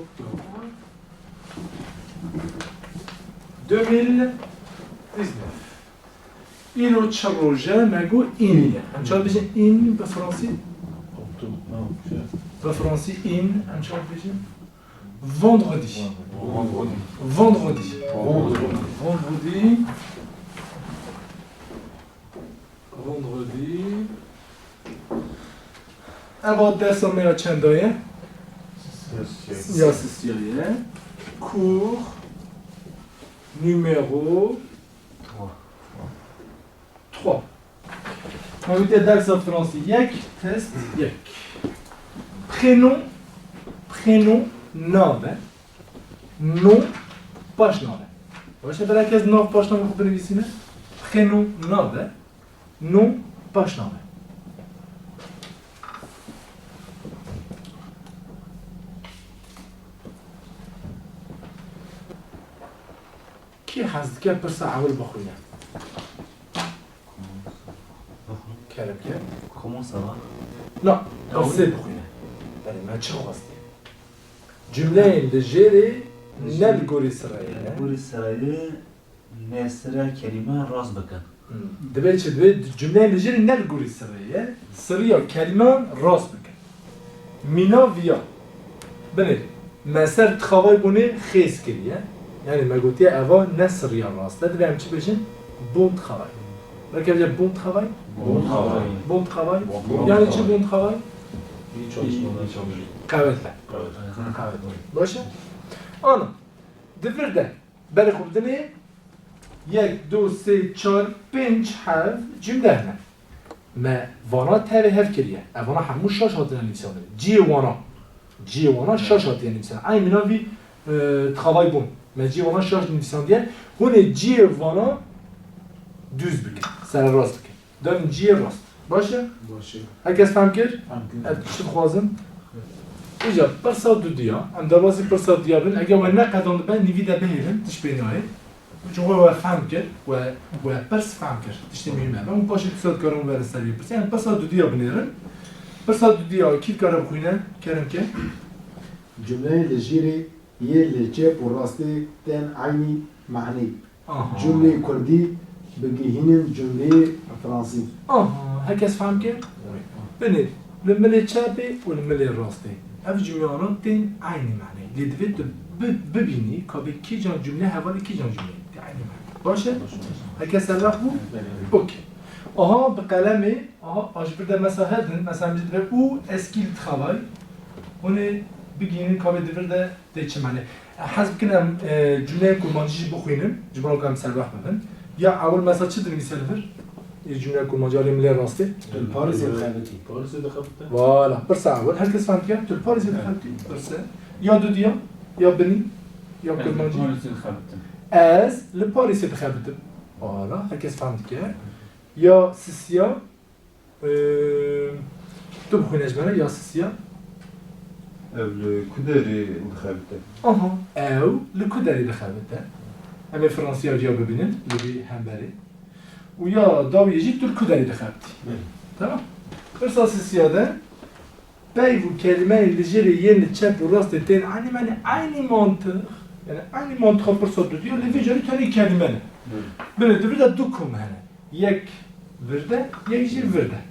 octobre 2019 اینو چه روزه مگو اینیه همچنان بشین این به فرانسی به فرانسی این همچنان بشین vendredi اول درس ما چندایه؟ یا سیاسیه cours numéro 3 ما میده درس فرانسی یک تست یک prénom نامه نو باشنامه باشه برای کس نو باشنامه خوب بنویسینه prénom نامه نو باشنامه کی هست که پرسه اول بخونه کرم که Comment ça va? نه پرسه بخونه بله من چه خواستی جمله لجری نلگوری سرایه نقول السرايا ناسرة كلمة راس بكن. دبي چه دبي جمله لجری نلگوری سرایه سریا کلمه راست بکن مینا ویا بله مسر تخوای بونه خیز کریه یعنی مگوتی اوا نسریا راسته دبي هم چی بشین بون تخوای بلکه بجا بون تخوای بون تخوای یعنی چی بون تخوای قوت باشه آنا دفرده برای خوب دنه یک دو سه چار پنج هفت جمله هنه ما وانا تابه هف کریه وانا همون شاش هاتینا نمیسانه جی وانا شاش هاتینا نمیسانه این مناوی تخوای بون ما جی وانا شاش نمیسانه هونه جی وانا دوز بکن سر راست بکن دارم جی راست باشه؟ هر کس فهم کرد؟ چی خوازم؟ اینجا پرسا دو دیا ام دروازی پرسا دیا بین اگه و نقدان بین نویده بهیرن تش بینایی چون و فهم کرد و پرس فهم کرد تشتی میمه و اون باشه تصاد کارم و رسالی پرس یعنی پرسا دو دیا بینیرن پرسا دو دیا کی کارم بخوینه کرم که جمله لجيري يه لجيب وراستي تن عيني معني جمله كردي بجيهين جمله فرنسي هر کس فهم کرد؟ بینید الملي تشابي والملي راستي اف جمله تن عيني معني اللي دوید ببینی که کی جان جمله حوالی کی جان جمله عيني معني باشه؟ هر کس سرخ بود؟ اوکی آها به قلمه آج برده مثلا هدن مثلا میشه او اسکیل تخوای اونه بگیرین که برده ده چه معنی حسب کنم جمله کرمانجی بخوینم جمله کنم سرخ ببین یا اول مثلا چه دنی سرفر؟ جمله کرمانجی ملی راسته الباريس الخابتي والا برسا اول هر کس فهم کرد تو الباريس الخابتي برسا یا دو دیا یا بنی یا کرمانجی از الباريس الخابتي والا هر کس فهم کرد یا سیسیا تو بخوینش بره یا سیسیا الكدري الخابتة آها او لکدری الخابتي همه فرانسیا جا ببینن لبی هم بری و یا داوی یجی تو الكدری الخابتي تمام برسا سیسیاده بيف كلمة لجري ين تشاب وراست تين عيني معنى عيني منطق يعني عيني منطق برصد ديو اللي في جري تاني كلمة بله تبرد دوكم هنا يك ورده يجي ورده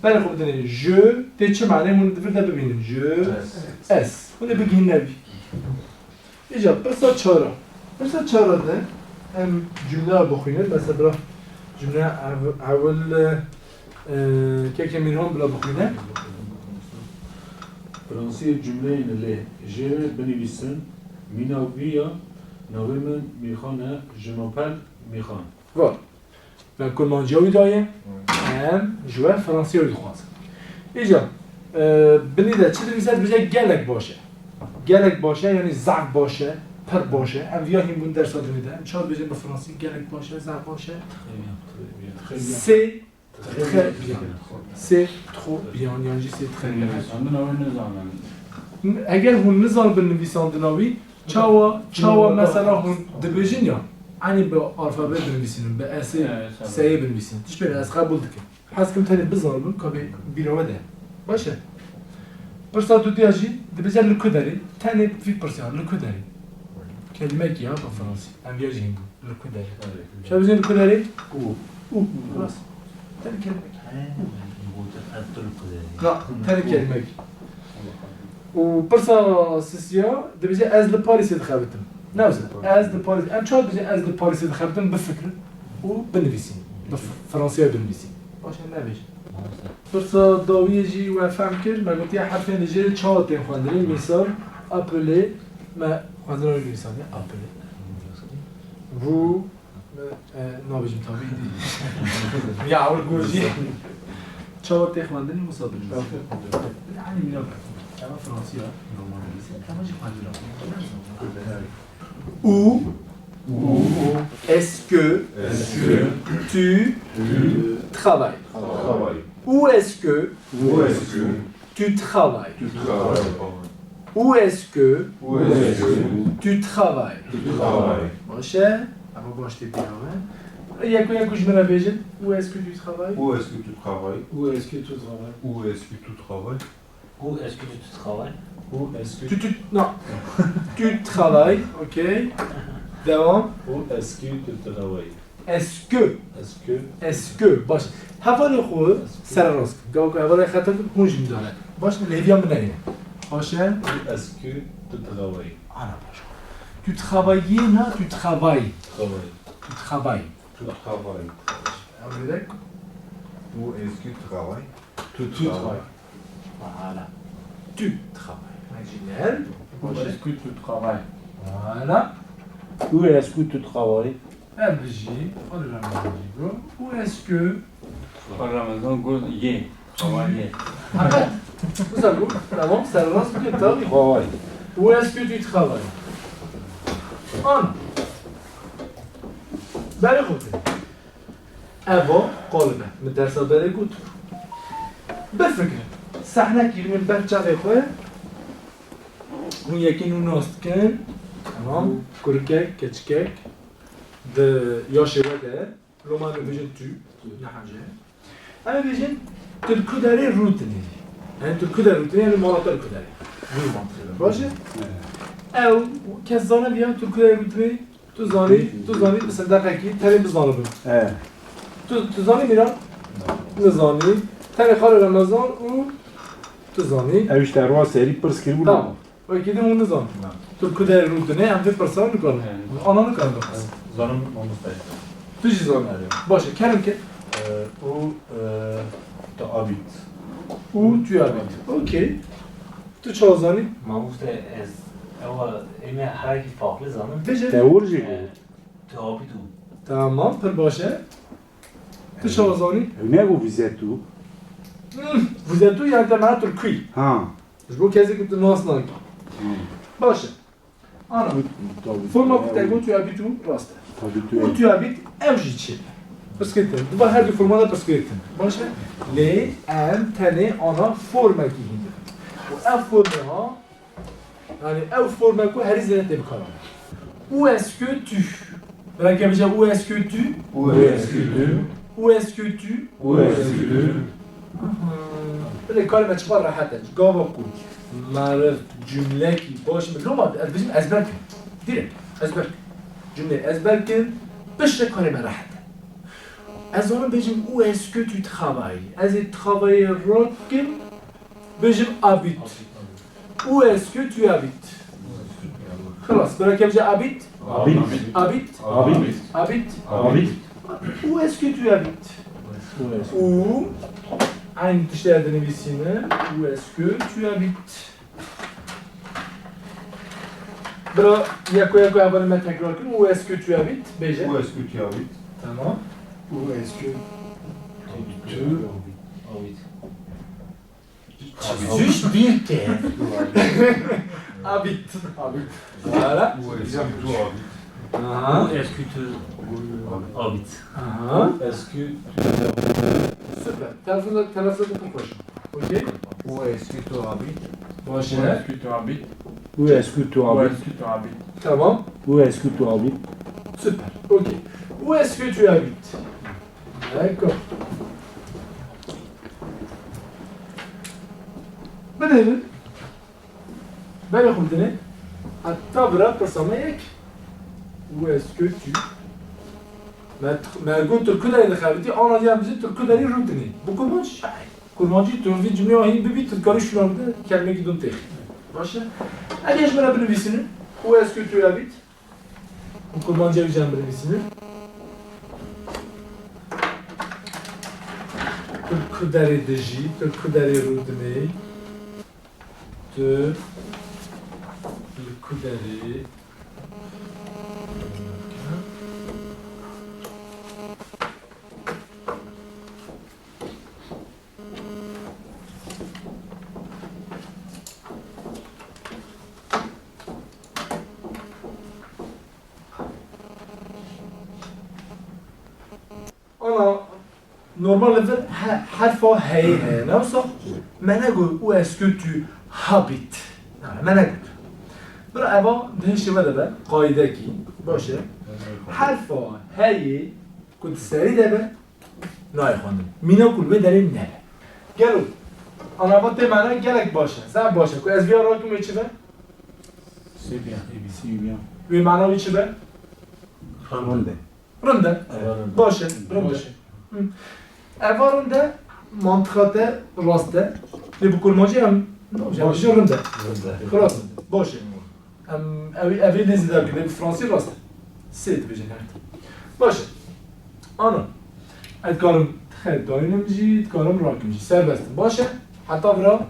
بله خب دني جو تيجي معناه من ورده ببینیم جو اس هونه بگین نبی ایجا برسا چارا ده هم جمله بخوینید مثلا برا جمله اول که میرهم بلا بخوینه فرنسي جملة اللي جير بنيفيسن ميناويا نومن ميخانة جنوبال ميخان وار و کرمانجیوی دایه هم جوه فرانسیوی خوازه ایجا بنیده چی دویسد بجه گلک باشه یعنی زعب باشه پر باشه هم ویا هم بون درس بنیده هم چهار بجه به فرانسی گلک باشه زعب باشه c'est trop bien یعنی c'est très bien اگر هون نظام بنویساندناوی چاوا مثلا هون دبیجین یا انی به الفابet بنویسین به اس سی بنویسین تش بره از قبول دکن حس کم تانی بزنم که بیرون ده باشه برسا دوتياجي دبجا الكدري تاني في برسا الكدري كلمة كي ها بالفرنسي ام بيجي هندو الكدري شو بزين الكدري او خلاص تاني كلمة لا تاني كلمة كي وبرسا سيسيا دبجا از لباريس دخلتم نوزل از لباريس ام شو دبجا از لباريس دخلتم بفكر وبنفيسين بالفرنسية بنفيسين واش نبيش برسا داويجي وفهم كر ما قلت يا حرفين جيري تشاطين خواندرين مثال appeler ما خواندرين الانسان appeler vous non بيجي متابعين يا عول جوجي تشاطين خواندرين مصادر يعني من أنا فرنسية كما جي خواندرين ou est-ce que tu travailles? Où est-ce que tu travailles? Où est-ce que tu travailles? Mon cher, avant bon, je t'ai dit, il y a quoi que je me la végète? Où est-ce que tu travailles? Où est-ce que tu travailles? Où est-ce que tu travailles? Où est-ce que tu travailles? Où est-ce que tu travailles? Où est-ce que Non. Tu travailles, ok. D'abord. Où est-ce que tu travailles? Est-ce que باش هذا الخو سر راسك قالوا هذا خاطر كونج مدار باش الهديه من هنا باش Où est-ce que tu travailles? انا باش tu travailles là tu travailles Travaille. tu travailles Tu travailles. avec Où est-ce que tu travailles? tu travailles? voilà tu travailles génial Où est-ce que tu travailles? voilà Où est-ce que tu travailles? MJ on est là où est-ce que Ramazan قول يه travailler. arrête vous savez d'abord ça reste que tu Travail. où est-ce que tu travailles أنا بالي خوتي أبا قلبه من درس بالي قلت بفكرة صحنا كي من برجع خويا ويا كي نوست كان تمام كركك كتشكك د ياشي ودا لو ما فيجن تو نحاجة أنا فيجن تلكداري روتني يعني تلكداري روتني يعني مرات تلكداري باشه او كزانه بیان تو کدای روتنی تو زانی مثلا دقیقی تری بزانه بود تو زانی میرم نزانی تری خال رمضان او تو زانی اوش در راه سری پرس کردی بود. تمام و یکی دیگه اون نزان تو کدای روتنی هم فکر پرسان میکنه آنها نکنه بخواست زانم مستعد. تو چی زانی باشه کلم که Où tu habites? او توی عبید اوکی تو چه زانی ما گفته از اول این حرکت فاقل زنم بشه تورجی تابی تو تمام پر باشه تو چه زانی نه گو ویزیتو. vous êtes où il y a un camarade turc ها. je vois qu'est-ce que tu lances là باشه انا forma que tu habites où راست où tu habites امشي تشيل بس كده دبا هذه forma بس كده باشه لي ام تاني انا forma كي هنا و forma يعني او forma كو هذه زي تبكر où est-ce que tu راك بيجي où est-ce que tu Où est-ce que tu? où est-ce que tu Où est-ce que tu? الكلمة تبرع حتى جواب كود معرفت جملة كي باش من لغة بيجي أزبرك ديرك أزبرك جملة أزبرك باش الكلمة راحت أزورا بيجي où est-ce que tu travailles أزي travailler راكم بيجي habite où est-ce que tu habites خلاص براك بيجي habite habite où est-ce que tu habites où عين تشتغل دنيسينا où est-ce que tu habites برا ياكو قبل ما تقرأ où est-ce que tu habites بيجي Où est-ce que tu habites? تمام Où est-ce que tu juste dire que habite voilà Où est-ce que tu habites? Où est-ce que tu habites Est-ce que super تلفظ الكوش اوكي Où est-ce que tu habites? ماشي que tu habites? Où est-ce que tu habites? que tu habites? تمام Où est-ce que tu habites? super ok où est-ce que tu habites d'accord بدأنا برای خوندنه حتی برای پرسامه یک Où est-ce que tu ما قلت الكدري اللي خابتي انا دي بزيت الكدري رودني بكل شاي كل ما جيت في جميع هي ببيت تذكري شلون بدا كلمه كي دون تيخ ماشي هذه اش مرا بالفيسن Où est-ce que tu habites بكل ما جاي جنب بالفيسن الكدري دجي الكدري رودني الكدري أنا normal level حرفه هي نوصل ما نقول où est-ce que tu habites ما نقول برا أبا دهش ماذا قاعدة كي باشه حرفه هي كنت سريع ده ناي خواندم مینا کل به داریم نه گلو انا با ته معنا گلک باشه زب باشه که از بیار راکم چی به C'est bien. C'est bien. وی معنا چی به Ronde. رنده باشه رنده اول رنده منطقه راسته لی بکل ماجی هم باشه رنده خلاص باشه اوی نزیده بگیده فرانسی راسته سید بجه کرد باشه آنا اتکارم خیلی داینم جی اتکارم راکم جی سر بستم باشه حتی برا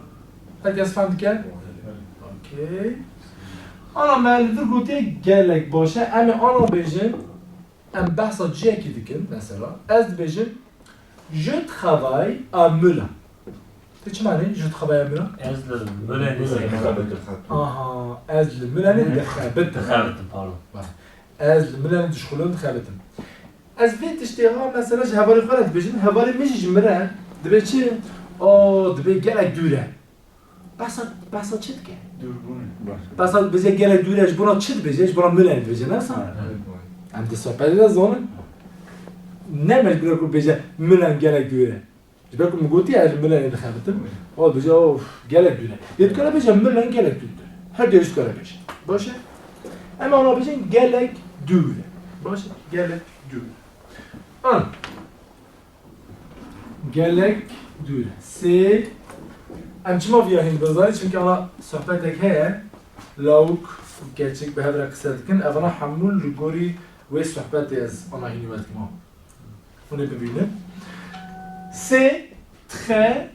هر کس فهمد کرد اوکی آنا مالفر گوتی گلک باشه اما آنا بیجن ام بحثا جیکی دیکن مثلا از بیجن je travaille à Melun چه معنی je travaille à Melun از الملاني زي آها از الملاني دخابت خالد بارو از الملاني دشخلون دخابتم از بيت اشتغال مثلا هواري خالد بيجن هواري مش جمرة دبي چه او دبي گلک دوره بحثا چه دکه بحثا بزي گلک دوره اش بنا چه بيجي اش بنا ملاني بيجي نفسا هم دي صحبت زونه نمیش برای کو بیچه ملان گلک دوره جبر کو میگویی از ملان دخابتم او بیچه او گلک دوره یاد کنه بیچه ملان گلک دوره هر دیش کنه بیچه باشه اما اونا بیچه گلک دوره باشه گلک دوره آن گلک دوره سه ام چی ما بیایم بذاری چون که اونا صحبت که لاوک کچک به هر قصد کن اونا حمول لگوری و صحبت از اونا هینی وقت ما on est bébé. C'est très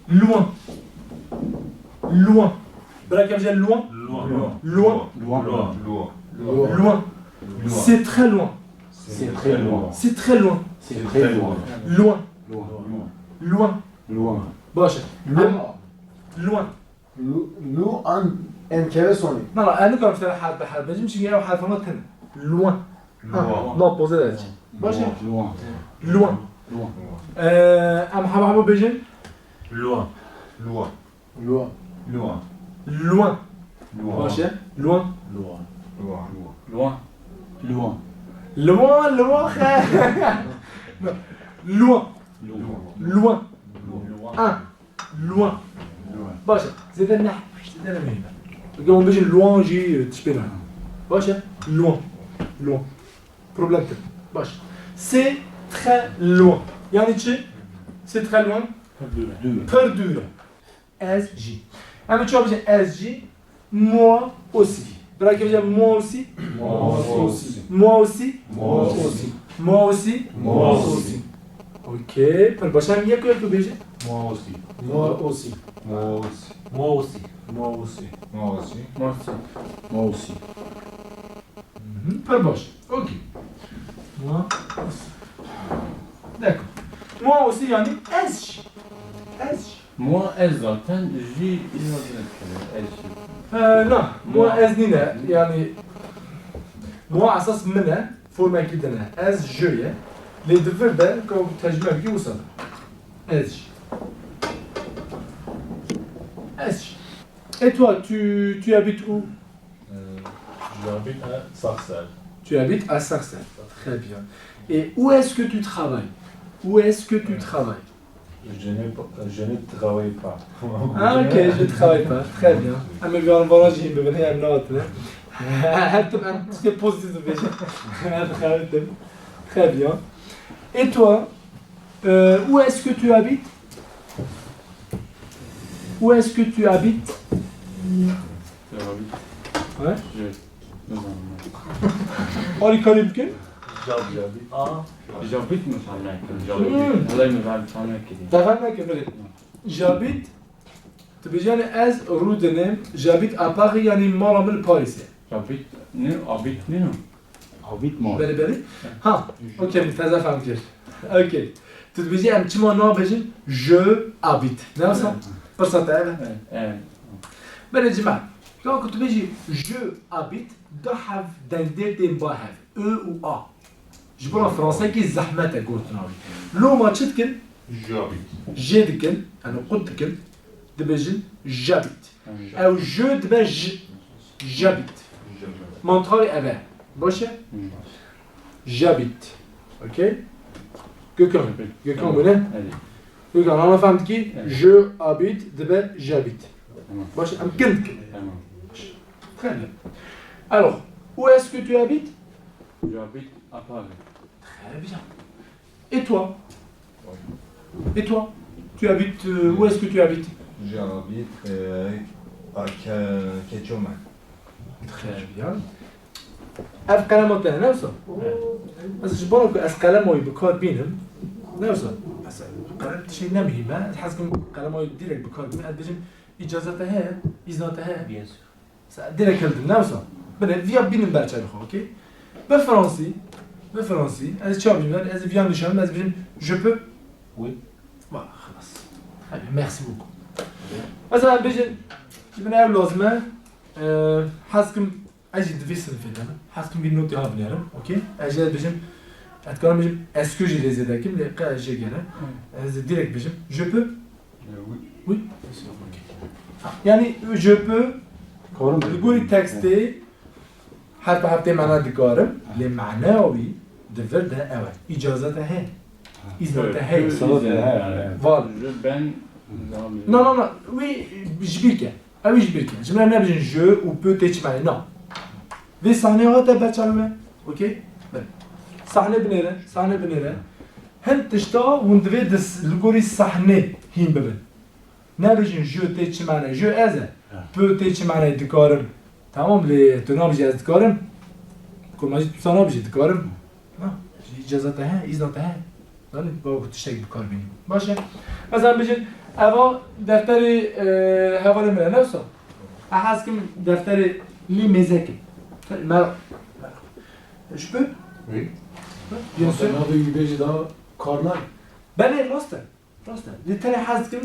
loin. Loin. Voilà comme j'ai loin. Loin. C'est très loin. C'est très loin. C'est très loin. C'est très loin. Loin. Loin. Loin. باشه. loin. لو ان كده سوني Non, non, أنا كان في حرف بحرف بجيب شيء يا حرف ما تن. Loin. Non, posez là. باشه. Loin. Loin. Loin. أم حبا بيجن. لوان Loin. باشه. Loin. Loin. Loin. Loin خير. Loin. Loin. Un. Loin. باشه. زيد النحو. زيد المهمة. اليوم بيجي loin جي تشبينا. باشه. Loin. Problème تاني. باشه. C'est très loin. يعني تشي؟ C'est très loin. Perdure. SJ. أما شو بيجي SJ? Moi aussi. برا كيف بيجي moi aussi? Moi aussi. Ok. پر باشه هم یک بيجي? Moi aussi. Moi aussi. پر باشه. Ok. Moi aussi. D'accord. Moi aussi يعني SJ. Moi, elles entendent, j'ai une autre. لا مو أزنينا يعني مو على أساس منها فورما كده أز جوية اللي دفر ده كم ترجمة بيجي وصل أز Et toi, tu habites où? J'habite à Sarcelles. Tu habites à Sarcelles. Très bien. Et où est-ce que tu travailles? Je ne travaille pas. Ah, ok, je ne travaille pas. Très bien. Ah, mais bien, voilà, j'ai besoin d'une note. C'est positif déjà. Très bien. Et toi, où est-ce que tu habites? Où est-ce que tu habites? Ouais. On les connaît plus? J'habite me j'habite. Allah me va le faire كده. تفهمنا كيف j'habite تبي جاني as route name j'habite à Paris يعني مرة من باريس J'habite نينو. Habite moi. بالي بالي ها اوكي متفاهم فهمت كيف اوكي تبي جي ام تشما نو بيجي je habite نفس فرصة تاعنا بالي جماعة كون كنت بيجي je habite ده have دندير دين با have e ou a جبرا فرنسا كي زحمة قلت ناوي لو ما تشتكل جي دكل انا قلت دكل دبجن جابت او جو دبج جابت منطقي ابا باشه جابت اوكي quelqu'un بنا quelqu'un انا فهمت كي جو habite دبا جابت باشه ام كنت très bien alors où est-ce que tu habites? J'habite à Paris. Très bien. Et toi? Et toi? Tu habites où est-ce que tu habites? J'habite à Ketchuman. Très bien. أف كلامه ده نفسه. بس إيش بالك أس كلامه يبكر بينهم نفسه. بس كلام شيء نمهي ما تحس كلامه يديرك بكر بين أدريم إجازتها إذنتها. Bien sûr. ديرك هذا نفسه. بنا فيا بينهم برشة أوكي. بالفرنسي أنا شو بيجي أنا فيا نشام أنا بيجي je peux. Oui. Voilà خلاص. Merci beaucoup. مثلا بيجي جبنا لازمة حاسكم أجي دفيسن في هذا حاسكم بينوتي هافنيرم أوكي أجي بيجي أتكلم بيجي est-ce que j'ai les aides كم اللي قا أجي كنا أز ديرك بيجي je peux. Oui. يعني je peux تقولي تكستي حتى معناه دكارم لمعنوي دفرده أول إجازته هي إذنته هي فال non oui جبيرك أوي جبيرك جملة نبجن جو ou peut-être معناه non في صحنة هذا بتشالوه أوكي صحنة بنيرة هن تشتا وندفي دس لقولي صحنة هين ببن نبجن جو تيتش معناه جو أزا peut-être معناه دكارم تمام لي تنابجي از دكارم كل ما جيت تنابجي دكارم إجازتها إذنتها ولی با تشترك بکار بینیم باشه مثلا بجید اول دفتر حوالی میره نفسه احس کم دفتر لی مزکه مرا je peux Oui. bien sûr Abi yübeci daha karnay. بله راسته دیتنی حس کم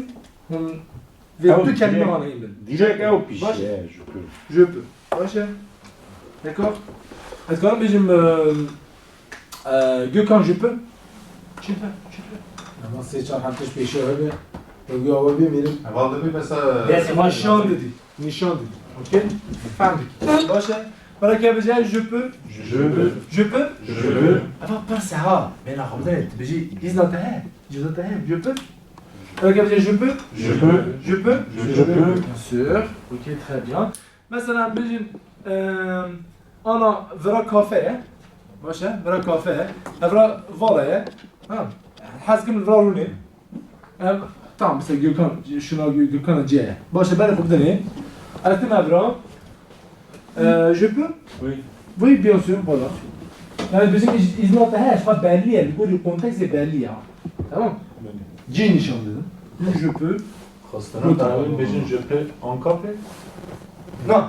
هم دو کلمه آنه این بله Direct au piché, Vache. je peux. je peux باشه d'accord از کنم بجیم Gökhan je peux je peux Ama seçen hakkış peşi öyle. Bugün hava bir benim. Valda bir mesela... نشان دادی اوکی فهمید باشه برای که بجای je peux je peux اما پس ها بین خودت بجی ایزنته je peux برای که بجای je peux bien sûr ok très bien مثلا بجین انا ورا کافه باشه ورا کافه ورا والایه حسکم ورا رونه tamam mesela Gökhan'a C. Başta ben yapıp deneyim. Arrêtez ma bras. Je peux? Oui, bien sûr, voilà. Yani bizim iznatı her şey belli yani. Bu konteks de belli ya. Tamam? C nişan dedim. Je peux. Hastanın tarafın bejin je peux en café. Non.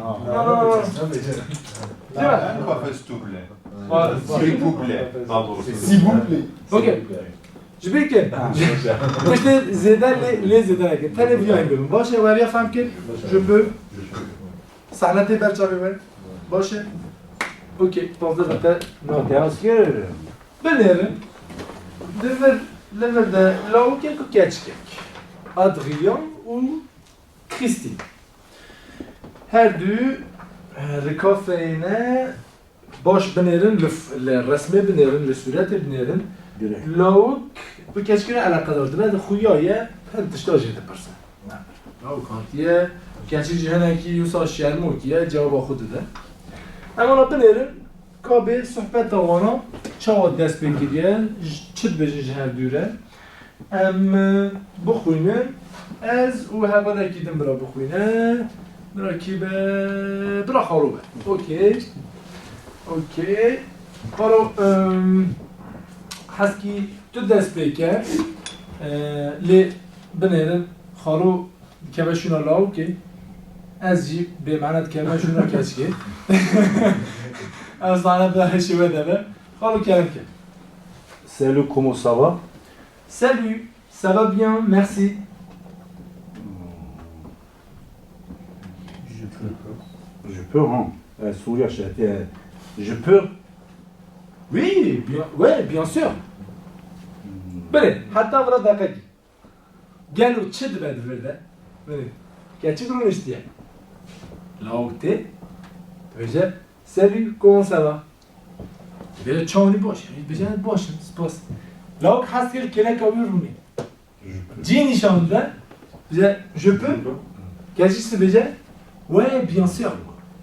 Ben café s'il vous plaît. S'il vous plaît. Daha doğrusu. S'il vous plaît. Ok. جبري كيف؟ مش زيدان ليه زيدان كيف؟ تاني فيها يبين باشه وابي افهم كيف؟ جو بو صحنتي برشا بيبان باشه اوكي تنظر حتى نوتي اسكير بنيرن ليفر ده لو كيكو كاتشكيك ادريان و كريستين هادو ركافينا باش بنيرن الرسمي بنيرن الصورات بنيرن لوك bu keçkine alakadar değil mi? Xuyaya tiştaj edipirsin. O kantiye keçi cihanaki yusa şermu kiye cevaba xudu de. Ama binerim kabe sohbet davana çava dest bekiriye çıt bejin cihan düre. Em bixwîne ez û hevalekî din bira bixwîne birakî be bira xalo be. Okey. Okey. Xalo heskî tu dest pêke lê binêrin xalo keve şûna lawkê ez jî bêmane dikeve şûna keçkê ez zane bi heşê we deve xalo kerimke. Salut, comment ça va? Salut, ça va bien, merci. Je peux, hein? Sourire, je peux? Oui, bien, ouais, bien sûr. Bene, hatta vra dakaki. Gel o çid bed verde. Bene. Gerçi durun işte. Laukte. Veja, salut, comment ça va? Veja çavni boş. Veja boş, spas. Lauk haskil kele kavurumi. Cin nişanında. Veja, je peux? Gerçi işte veja. Ouais, bien sûr.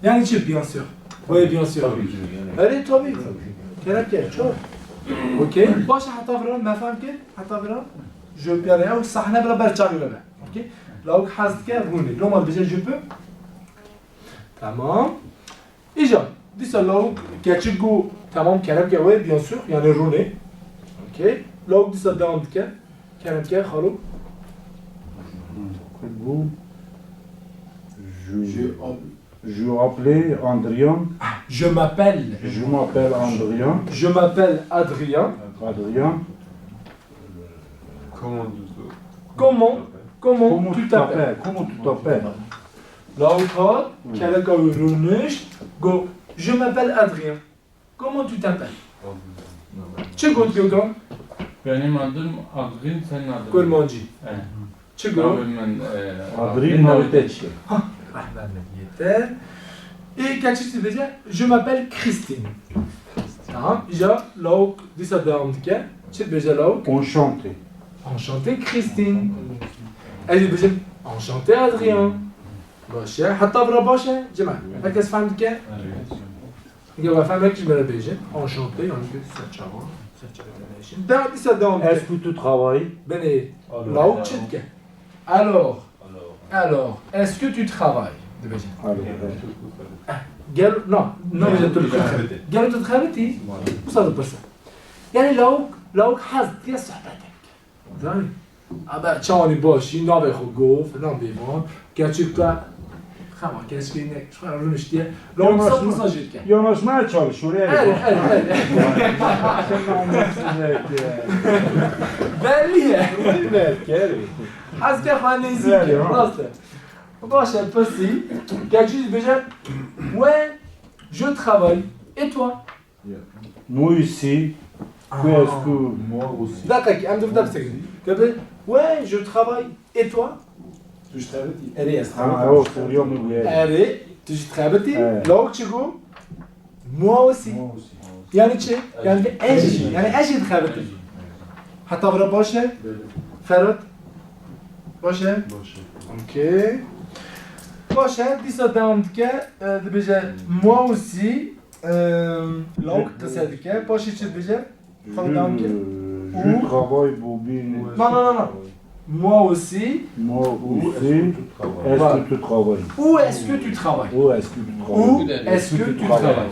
Yani çid bien sûr. Ouais, bien sûr. Allez, tabii. Gerek yok, çok. Okey. Başa hatta vran, ma faham ki? Hatta vran. Je peux aller au sahne beraber çağırıyor be. Okey. Lauk haske runi. Normal bize je peux. Tamam. İca. Disa lauk geçik gu tamam kerem ke ouais bien sûr yani runi. Okey. Lauk disa devam dike. Kerem ke haluk. Vous? Je m'appelle Andrian. Je m'appelle. Je m'appelle Andrian. Je m'appelle Adrien. Adrien. Comment Comment tu tu t'appelles? t'appelles? Comment tu t'appelles? Lauk hat kerem ke runiş. Go. Je m'appelle Adrien. Comment tu t'appelles? Ce gut Gökhan? Benim adım Adrin, senin adın. Kurmancı. Evet. Ce gut? Adrien Naviteçki. Yeter. Et gerçekten bize je m'appelle Christine. Tamam. İca lauk disa devam dike. Çit bize lauk. Enchanté. Enchanté Christine. Elle bizim enchanté Adrien. Başa. Hatta bura başa. Cema. Herkes faham dike. Ya faham herkes bana beje. Enchanté yani ki saçama. Saçama. Devam disa devam dike. Est-ce que tu travailles? Beni lauk çit dike. Alors, est-ce que tu travailles? De beje. Gel, non, bize Türk. Gel tu تخابتي وصل برسا. Yani lauk haz diye sohbetek. Zani. Ama çani başı, nabe xo gof, nabe man. Gerçekten xama kesbine, şu an rünüş diye. Lauk sat mesaj etken. Yanaşmaya çalış oraya. Evet. Belli. Hazke xanezi ki, nasıl? Başa pasi. Gerçekten beje. Ouais, je travaille. Et toi? Moi aussi. Est-ce que... Moi aussi. D'accord, I'm the first. Ouais, je travaille. Et toi? Tu travailles? Elle est Ah, oh, souriant, mais oui. Allez, tu travailles. Evet. Là où tu go? Moi aussi. Yani çi? Yani eji. Yani eji travaille. Hatta bura başa. Ferhat. Başa. Okay. Başa, disa devam dike. Dibece moi aussi. Là où kısa dike. Başa çi dibece. Je travaille pour bien. Non. Moi aussi. Moi aussi. Est-ce que tu travailles? Où est-ce que tu travailles? Où est-ce que tu Où travailles? est-ce que tu travailles?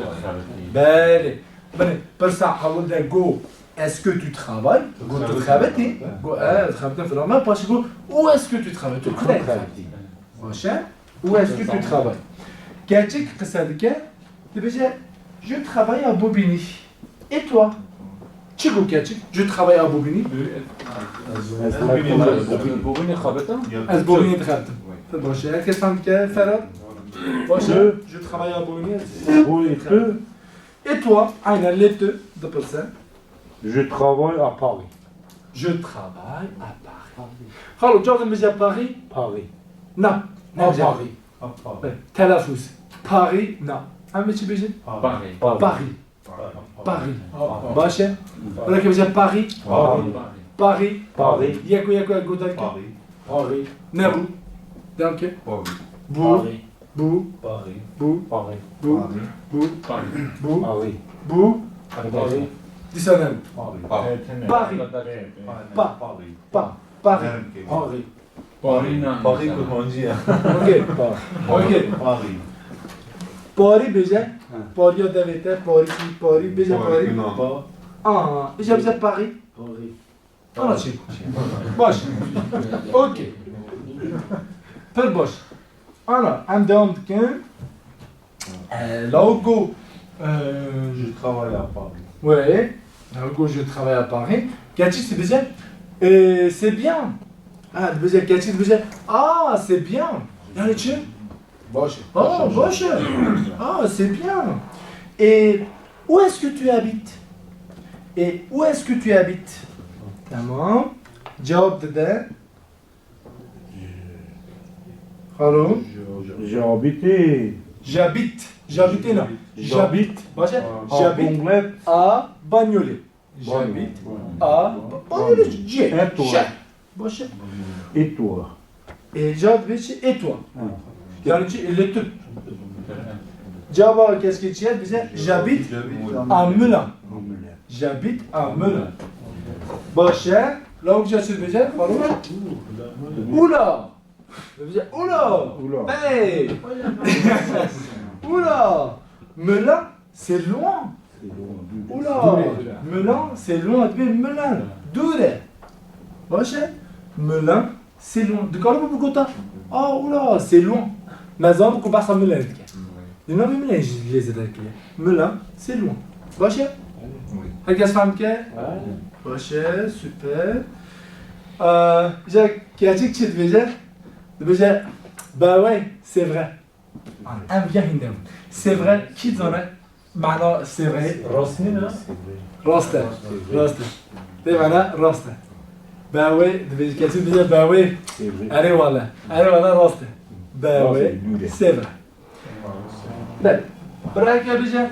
Belle. Bene, per ça, حاول ده go. Est-ce que tu travailles? Go tu travailles? Go travailles vraiment parce que où est-ce que tu travailles? Tu travailles. Machin. Où est-ce que tu travailles? Gerçek kısa dike. Dibece je travaille à Bobigny. Et toi? Çigo gerçek. Je travaille à Bobigny. Bugün خابطة؟ Az Bobigny tkhabtem. Başa, herkes faham dike Ferhat. Başa, je travaille à Bobigny. Oui, et peu. Et toi? Aynen les deux de personnes. Je travaille à Paris. Je travaille à Paris. Hallo, Jordan bize Paris? Paris. Na. À Paris. Telaffuz. Paris, na. Hem çi bize? Paris. Paris. Paris. Başa. Bırak bize Paris. Paris. Paris. Yako yako yako dalke. Paris. Paris. Nebu. Dalke. Paris. Bu. Paris. Bu. Paris. Bu. Paris. Bu. Paris. Bu. Paris. Bu. Paris. Bu. Paris. Dis ça Nebu. Paris. Paris. Pas. Paris. Paris. Pas. Paris. Paris. Paris non. Paris, comment on dit? Ok. Ok. Paris. Paris beja. Paris ya devete. Paris. Paris beja Paris. Non. Ah. Beja beja Paris. Paris. Ana çi. Baş. Okey. Pır baş. Ana em devam dikin. Logo. Je travaille à Paris. Ouais. Logo je travaille à Paris. Kaçı c'est déjà. C'est bien. Ah, beja kaçı beja. Ah, c'est bien. Yani çi? Boş. Ah, boş. Ah, c'est bien. Et où est-ce que tu habites? Et où est-ce que tu habites? Tamam. Cevap dede. Allô? J'ai habité J'habite. J'habite non. J'habite. Başa? en J'habite Conglette. à Bagnolet. J'habite à Bagnolet. J. Et toi? Ş. Başa? Et toi? Et cevap dede et toi. Ha. Yani elle Türk. Cevap qu'est-ce que tu as bize? J'habite à Melun. J'habite à Melun. Başa? Là où j'habite bize? Oula! Bize oula! Oula. Hey! Oula! Melun, c'est loin. Oula! Melun, c'est loin de Melun. Dure. Başa? Melun, c'est loin. De quoi vous goûtez? Ah, oula, c'est loin. Mais on peut pas s'en Melun. Il n'a pas Melun, je les ai dit. Melun, c'est loin. Başa? Herkes faham ki? Başa, super. Gerçek çift bize. Bize, bah ouais, c'est vrai. Un bien hindem. C'est vrai, qui donne? Maintenant, c'est vrai. Rosni ne? Roste. Roste. De bana roste. Bah ouais, gerçek bize bah ouais. C'est vrai. Allez voilà. Allez voilà roste. Bah Non, ouais, c'est nul. c'est vrai. Ben, bırak bize.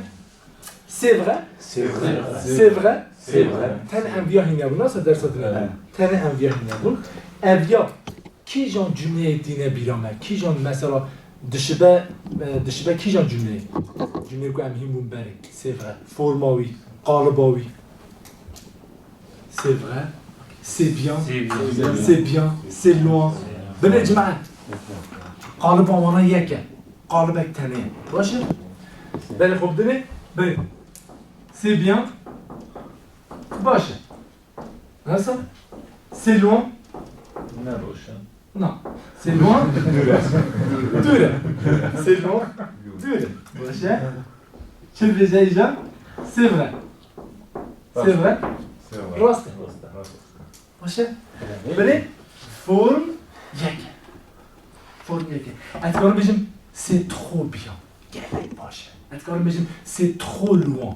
C'est vrai. C'est vrai. C'est vrai. C'est vrai. Ten envia hine bu nasıl ders hatırladın? Ten envia hine bu. Envia ki jan cümle ettiğine bilame. Ki jan mesela dışıbe ki jan cümle. Cümle ku emhim bun beri. C'est vrai. Formavi. Kalıbavi. C'est vrai. C'est bien. C'est bien. C'est loin. Bine cemaat. Kalıba bana yeke. Kalıbek tane. Başı. Beni khubdini. Ben. C'est bien. Başı. Nasıl? C'est loin. Ne roşan? Non. C'est loin. Dure. C'est loin. Dure. Başı. Şimdi diyeceğim. C'est vrai. C'est vrai. C'est vrai. Roste. Başı. Beni form yeke. Form yeke. Etkarım bizim c'est trop bien. Gelek başı. Etkarım bizim c'est trop loin.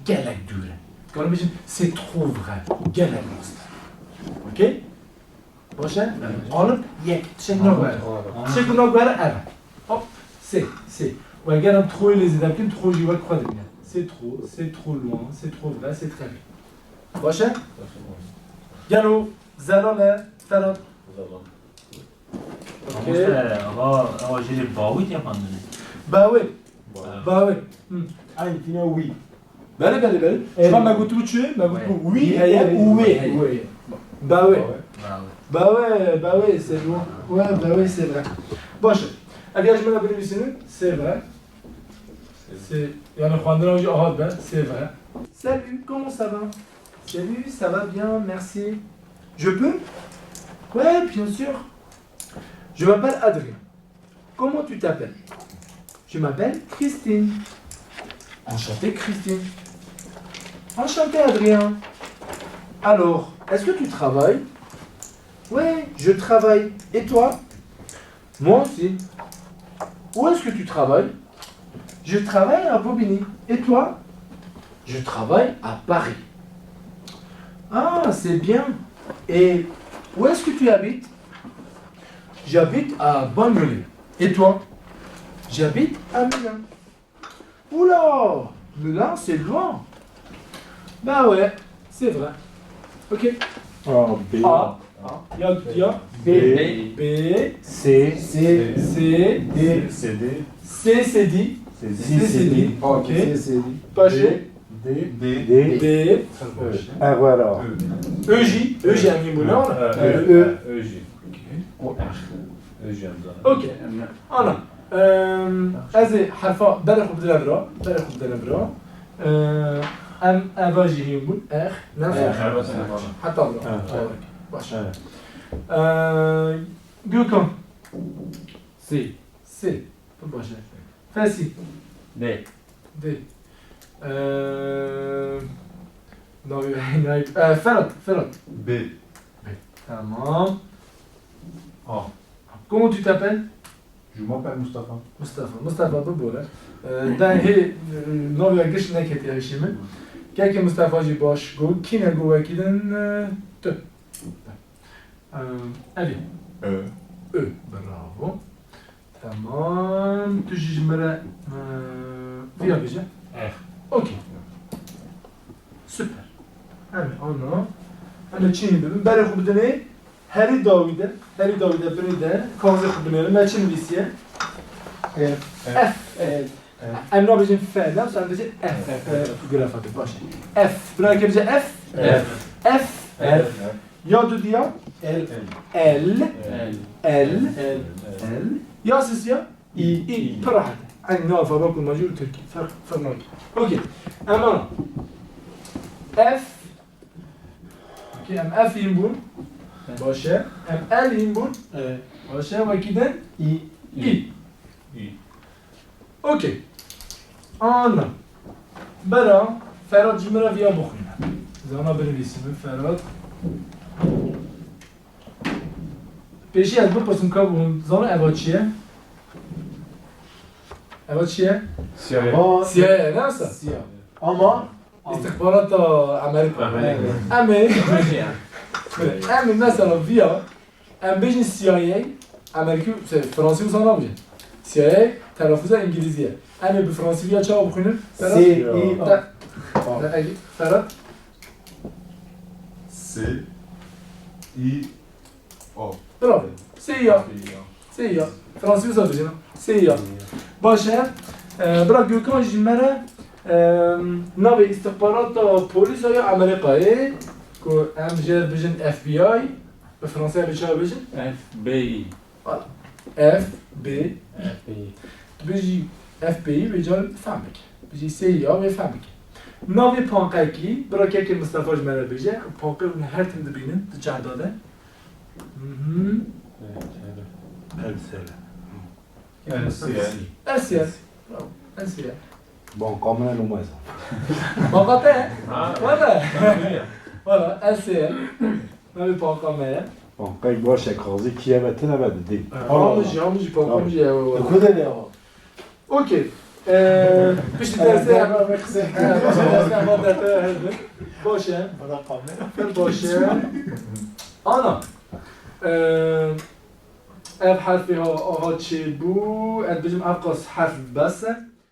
Gelek dure. Etkarım bizim c'est trop vrai. Gelek roste. Ok? Başı. Alıp yek. Teşekkür ederim. Teşekkür ederim. Evet. Hop. C'est. Ouais, regarde, trop les étapes, trop j'y vois croix de bien. C'est trop loin, c'est trop vrai, c'est très bien. Başı. Galo, Zalale, Ferhat. Ama jeli bavit yapandınız. Bah oui. Bah oui. Ah, il finit oui. Belle. Je crois que tu tué, mais oui, oui. Bah oui. Bah oui, c'est loin. Ouais, bah oui, c'est vrai. Başı. Engagement birincisinin, c'est vrai. C'est. Yani Juan'dan önce ahad ben, c'est vrai. Salut, comment ça va? Salut, ça va bien, merci. Je peux? Ouais, bien sûr. Je m'appelle Adrien. Comment tu t'appelles? Je m'appelle Christine. Enchanté, Christine. Enchanté, Adrien. Alors, est-ce que tu travailles? Ouais, je travaille. Et toi? Moi aussi. Où est-ce que tu travailles? Je travaille à Bobigny. Et toi? Je travaille à Paris. Ah, c'est bien. Et où est-ce que tu habites? J'habite à Bagnolet. Et toi? J'habite à Melun. Oula! Melun, c'est loin. Bah ouais, c'est vrai. Ok. Ah, B. A. Ya ya. B. B. C. C. D. C, D. C. C. D. C, C. C. D. Ok. C'est Başa. D. D. D. D. R, voilà. E. J. E. J. Amin bunu. Öji. Öji Ok. Ana. از حرفا بله خوب دلبرا بله خوب دلبرا ام اواجی هیم بود اخ نه حتی برا باش گوکم Si. سی باشه فسی D. دی ناوی فراد B. تمام A. comment tu t'appelles Je m'appelle Mustafa. Mustafa ببوره در هی نوی گشت نکتی هشیمه که مصطفی جی باش گو کی نگو وکیدن تو علی E. براو تمام تو جمره ویا بیجه اوکی سوپر همه آنا همه چی ببین برای خوب دنه هری داویده بریده کاغذ خوب دنه من چی نویسیه F. Em nabijin F nem, sen diyeceksin F. Grafati başı. F. Buna yapacak F. F. Ya du diye L. Ya siz ya I. Parahat. Aynı alfabe kullanıcı Türkiye. Fark yok. Okey. Ama F. Okey. Em F yiyin bun. Başı. Em L yiyin bun. Başı. Vakiden I. اوکی آنا برا فراد جمره ویا بخونم زانا بنویسیم فراد پیشی از بپرسیم که بخون زانا اوا چیه؟ اوا چیه؟ سیاه نه اصلا؟ siyah. Ama استخبارات امریکا امی مثلا ویا ام بیشن CIA امریکی فرانسی و زانا بجن CIA تلفظ انگلیزیه امی به فرانسی ویا چه بخونیم؟ C, I, A. فراد C. I. O. برافو سیا فرانسوی زاد بجنم سیا باشه برا گوکان جمره ناو استخبارات پلیس یا امریکایی که هم جر بجن FBI به فرانسه بچه بجن FBI. بجی FBI بجال فهمک بجی سیا و فهمک ناوی پانقه کی برا که مصطفی جمره بجه پانقه اون هر تیم دبینن جه داده اسيا اسيا Bon, comme un ou moins. بقطع ولا اسيا ما بيبقى كمان Bon, quand il boit chez Crozy, qui avait été là-bas de D. همجي بقى Kuda ne o? اوكي باش تدرسي باشه باشه انا اف حرفي ها چی بو اد بجم افقاس حرف بسه